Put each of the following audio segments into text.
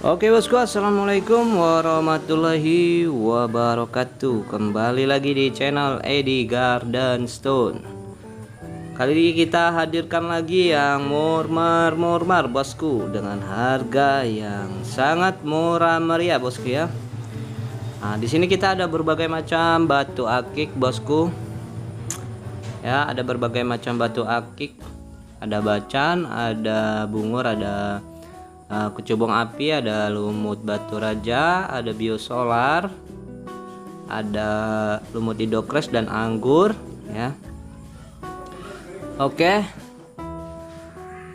Oke bosku, assalamualaikum warahmatullahi wabarakatuh. Kembali lagi di channel Edi Garden Stone. Kali ini kita hadirkan lagi yang murmar bosku, dengan harga yang sangat murah meriah bosku ya. Nah, di sini kita ada berbagai macam batu akik bosku. Ya, ada berbagai macam batu akik. Ada bacan, ada bungur, ada kecubung api, ada lumut batu raja, ada biosolar, ada lumut hidrokres dan anggur ya. Oke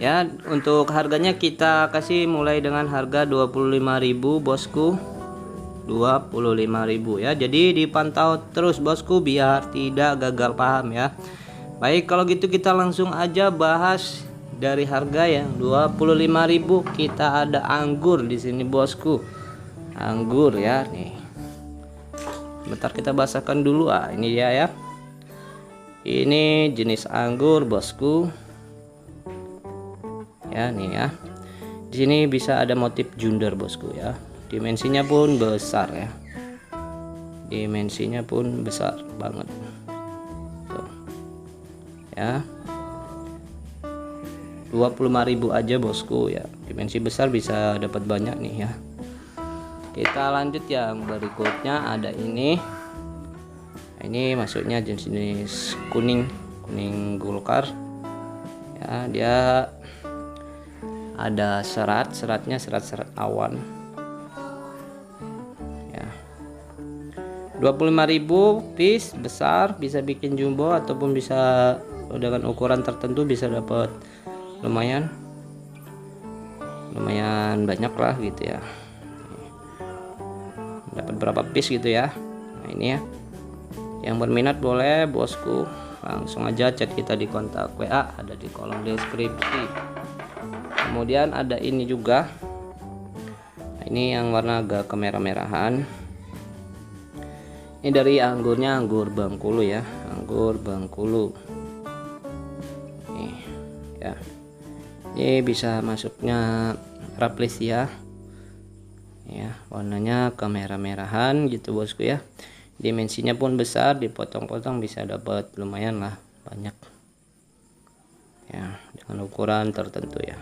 ya, untuk harganya kita kasih mulai dengan harga 25.000 bosku, 25.000 ya. Jadi dipantau terus bosku biar tidak gagal paham ya. Baik, kalau gitu kita langsung aja bahas. Dari harga yang 25.000 kita ada anggur di sini bosku. Anggur ya nih. Bentar kita basahkan dulu. Ini dia ya. Ini jenis anggur bosku. Ya nih ya. Di sini bisa ada motif junder bosku ya. Dimensinya pun besar ya. Dimensinya pun besar banget. Tuh. Ya. 25.000 aja bosku ya. Dimensi besar bisa dapat banyak nih ya. Kita lanjut yang berikutnya, ada ini. Ini masuknya jenis kuning gulkar ya. Dia ada seratnya serat awan ya. 25.000 piece besar, bisa bikin jumbo ataupun bisa dengan ukuran tertentu bisa dapat lumayan banyak lah gitu ya. Dapat berapa piece gitu ya. Nah ini ya, yang berminat boleh bosku langsung aja chat kita di kontak WA, ada di kolom deskripsi. Kemudian ada ini juga. Nah, ini yang warna agak kemerah-merahan. Ini dari anggurnya anggur Bengkulu ya, anggur Bengkulu nih ya. Ini bisa masuknya Rafflesia ya, warnanya kemerah-merahan gitu bosku ya. Dimensinya pun besar, dipotong-potong bisa dapat lumayan lah banyak ya, dengan ukuran tertentu ya.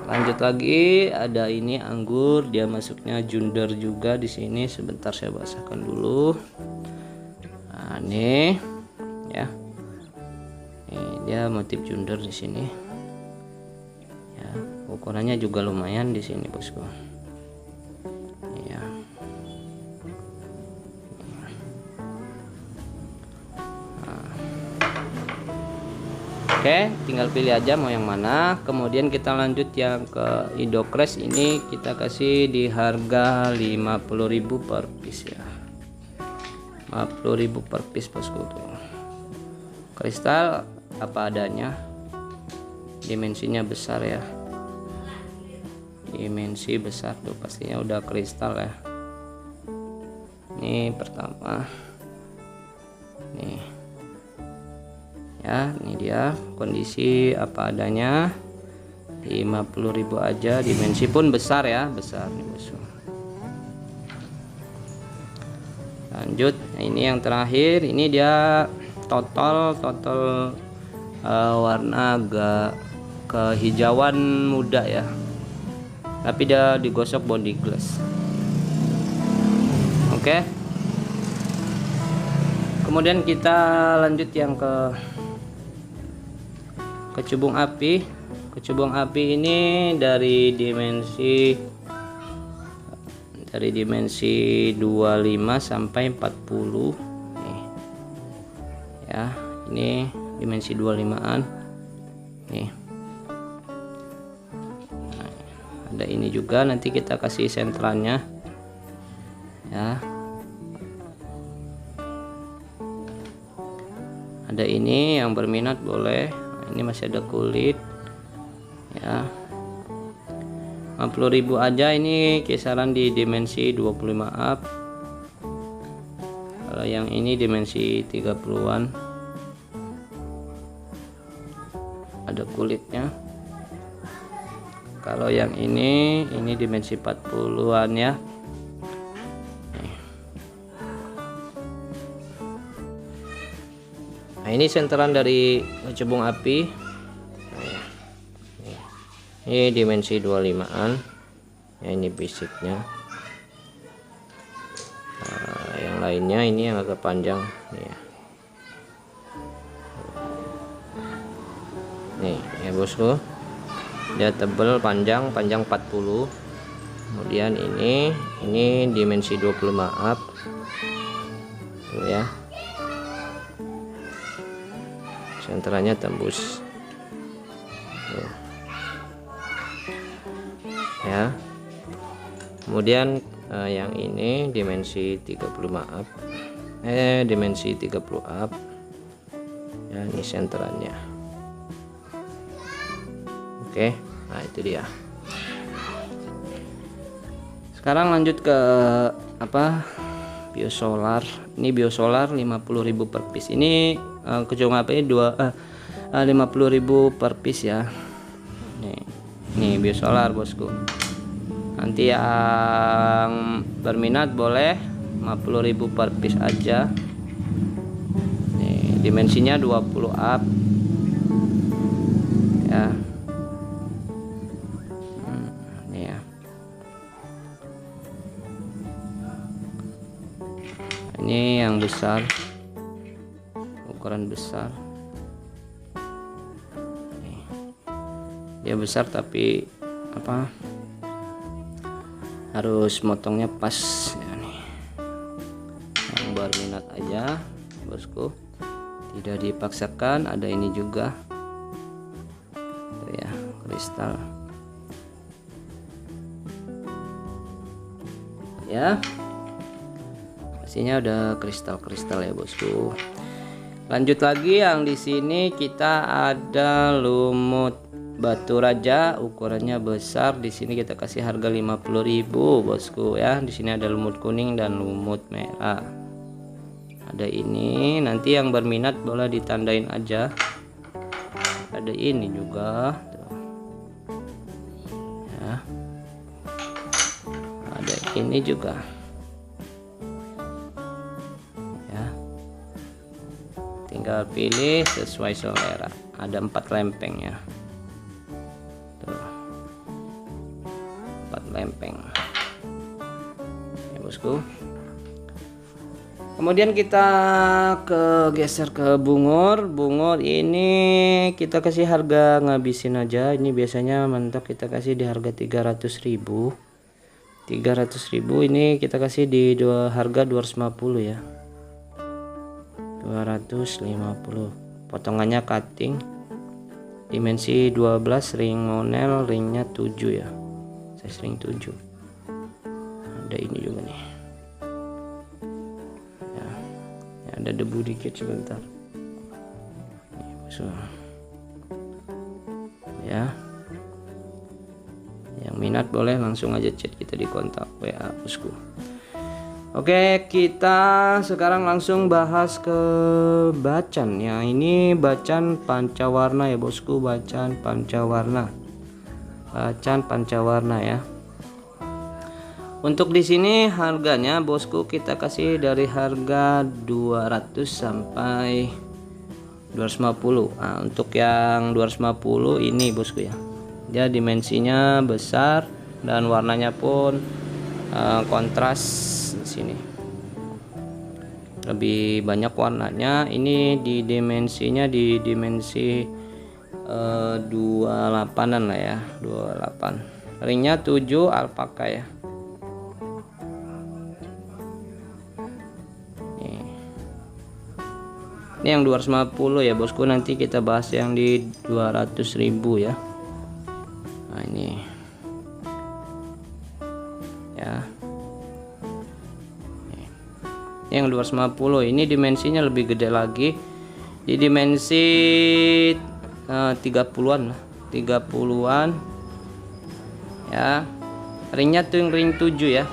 Lanjut lagi, ada ini anggur, dia masuknya junder juga di sini. Sebentar saya basahkan dulu. Nah nih ya, dia motif junder di sini ya, ukurannya juga lumayan di sini bosku ya. Nah. Oke, tinggal pilih aja mau yang mana. Kemudian kita lanjut yang ke hidrokres. Ini kita kasih di harga 50.000 per piece ya, 50.000 per piece bosku. Tuh kristal apa adanya, dimensinya besar ya, dimensi besar tuh pastinya udah kristal ya. Ini pertama nih ya, ini dia kondisi apa adanya, 50.000 aja. Dimensi pun besar ya, besar nih bosku. Lanjut, nah ini yang terakhir. Ini dia total warna agak kehijauan muda ya, tapi dia digosok body glass. Oke. Kemudian kita lanjut yang ke kecubung api. Kecubung api ini dari dimensi 25 sampai 40 nih ya. Ini dimensi 25an nih. Nah, ada ini juga, nanti kita kasih sentralnya ya. Ada ini, yang berminat boleh. Nah, ini masih ada kulit ya, 50.000 aja. Ini kisaran di dimensi 25 up. Kalau yang ini dimensi 30-an. Ada kulitnya. Kalau yang ini dimensi 40-an ya. Nah, ini senteran dari cebong api. Ini dimensi 25-an. Ya, ini basicnya. Nah, yang lainnya ini yang agak panjang nih ya. Nih ya bosku, dia tebal, panjang 40. Kemudian ini dimensi 25 up tuh ya, senterannya tembus tuh. Ya, kemudian yang ini dimensi 35 up, dimensi 30 up ya, ini senterannya. Oke, nah itu dia. Sekarang lanjut ke biosolar. Ini biosolar 50.000 per piece. Ini kecung HP 50.000 per piece ya. Nih biosolar bosku. Nanti yang berminat boleh 50.000 per piece aja. Nih dimensinya 20 up ya. Ini yang besar, ukuran besar. Nih, dia besar tapi harus motongnya pas ya nih. Yang berminat aja bosku, tidak dipaksakan. Ada ini juga tuh ya, kristal ya. Pastinya udah kristal-kristal ya bosku. Lanjut lagi, yang di sini kita ada lumut batu raja, ukurannya besar. Di sini kita kasih harga 50.000 bosku ya. Di sini ada lumut kuning dan lumut merah. Ada ini, nanti yang berminat boleh ditandain aja. Ada ini juga tuh. Ya. Ada ini juga. Tinggal pilih sesuai selera. Ada 4 lempeng ya. Tuh. 4 lempeng. Ya bosku. Kemudian kita geser ke bungur. Bungur ini kita kasih harga ngabisin aja. Ini biasanya mentok kita kasih di harga 300.000. 300.000 ini kita kasih di harga 250 ya. 250. Potongannya cutting. Dimensi 12, ring monel, ringnya 7 ya. Size ring 7. Ada ini juga nih. Ya, ada debu dikit sebentar. Ya. Yang minat boleh langsung aja chat kita di kontak WA bosku. Oke, kita sekarang langsung bahas ke bacan ya. Ini bacan pancawarna ya bosku, bacan pancawarna. Bacan pancawarna ya. Untuk di sini harganya bosku kita kasih dari harga 200 sampai 250. Nah, untuk yang 250 ini bosku ya. Dia dimensinya besar dan warnanya pun kontras. Sini lebih banyak warnanya. Ini di dimensinya di dimensi 28an lah ya, 28. Ringnya 7 alpaka ya. Ini yang 250 ya bosku. Nanti kita bahas yang di 200.000 ya. Nah ini ya. Yang 250 ini dimensinya lebih gede lagi, di dimensi 30-an lah, 30-an ya. Ringnya tuh ring 7 ya,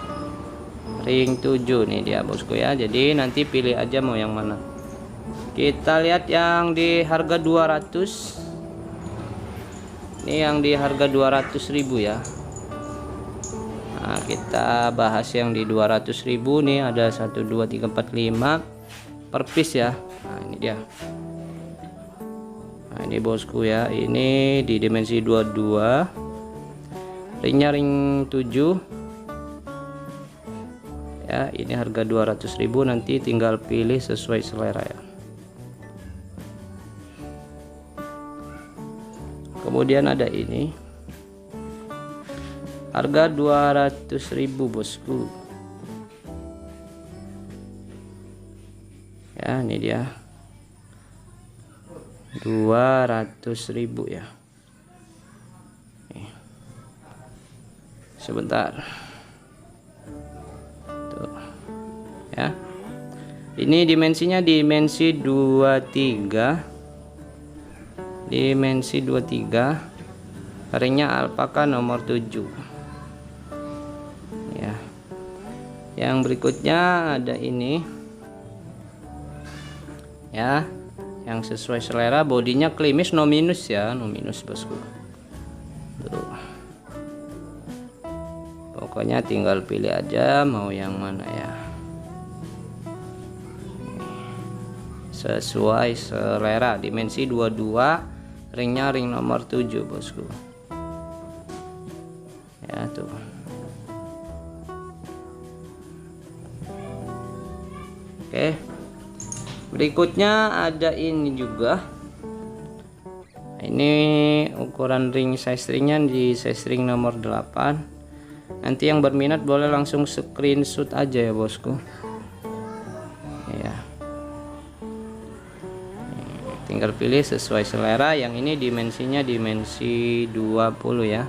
ring 7 nih dia bosku ya. Jadi nanti pilih aja mau yang mana. Kita lihat yang di harga 200. Ini yang di harga 200.000 ya. Nah, kita bahas yang di 200.000 nih, ada 1 2 3 4 5 per piece ya. Nah, ini dia. Nah, ini bosku ya. Ini di dimensi 22. Ringnya ring 7. Ya, ini harga 200.000, nanti tinggal pilih sesuai selera ya. Kemudian ada ini harga 200.000 bosku ya. Ini dia 200.000 ya. Nih. Sebentar tuh ya. Ini dimensinya dimensi 23, dimensi 23, ringnya alpaka nomor 7 ya. Yang berikutnya ada ini ya, yang sesuai selera. Bodinya klimis no minus ya, no minus bosku. Tuh. Pokoknya tinggal pilih aja mau yang mana ya, sesuai selera. Dimensi 22, ringnya ring nomor 7 bosku ya. Tuh oke. Berikutnya ada ini juga. Ini ukuran ring, size ringnya di size ring nomor 8. Nanti yang berminat boleh langsung screenshot aja ya bosku ya. Tinggal pilih sesuai selera. Yang ini dimensinya dimensi 20 ya.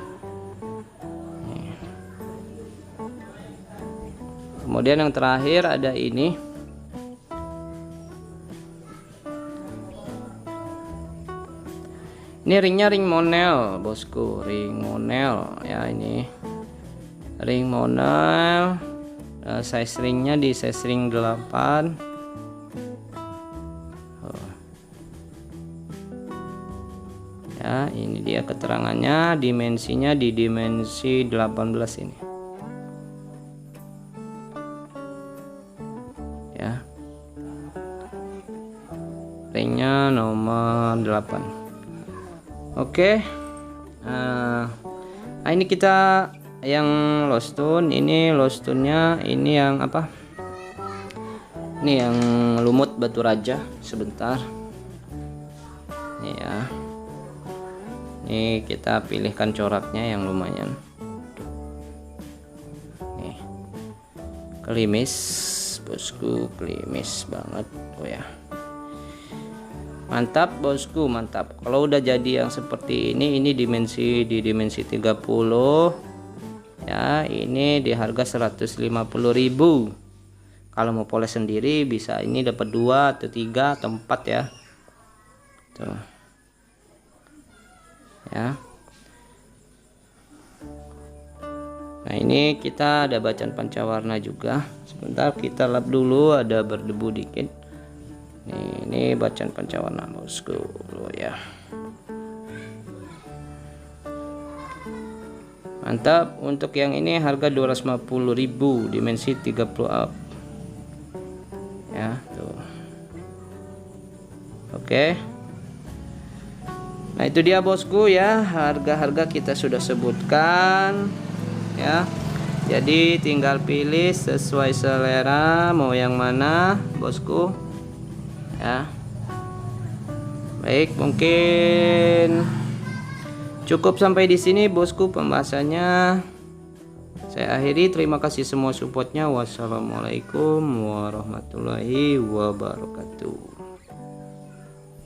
Kemudian yang terakhir ada ini. Ini ringnya ring monel bosku, ring monel ya. Ini ring monel, size ringnya di size ring 8. Ya, ini dia keterangannya. Dimensinya di dimensi 18 ini ya. Ringnya nomor 8. Oke. Nah, ini kita yang low stone. Ini low stone-nya ini yang apa? Ini yang lumut batu raja. Sebentar nih ya. Nih kita pilihkan coraknya yang lumayan nih, klimis bosku, klimis banget. Oh ya, mantap bosku, mantap. Kalau udah jadi yang seperti ini dimensi di dimensi 30 ya. Ini di harga 150.000. Kalau mau poles sendiri bisa, ini dapat 2 atau 3 atau 4 ya. Tuh ya. Nah, ini kita ada bacaan pancawarna juga. Sebentar kita lap dulu, ada berdebu dikit. Ini bacaan pancawarna bosku ya. Mantap. Untuk yang ini harga 250.000, dimensi 30 up ya. Tuh oke. Nah, itu dia bosku ya, harga-harga kita sudah sebutkan ya. Jadi tinggal pilih sesuai selera mau yang mana bosku ya. Baik, mungkin cukup sampai di sini bosku pembahasannya. Saya akhiri, terima kasih semua supportnya. Wassalamualaikum warahmatullahi wabarakatuh.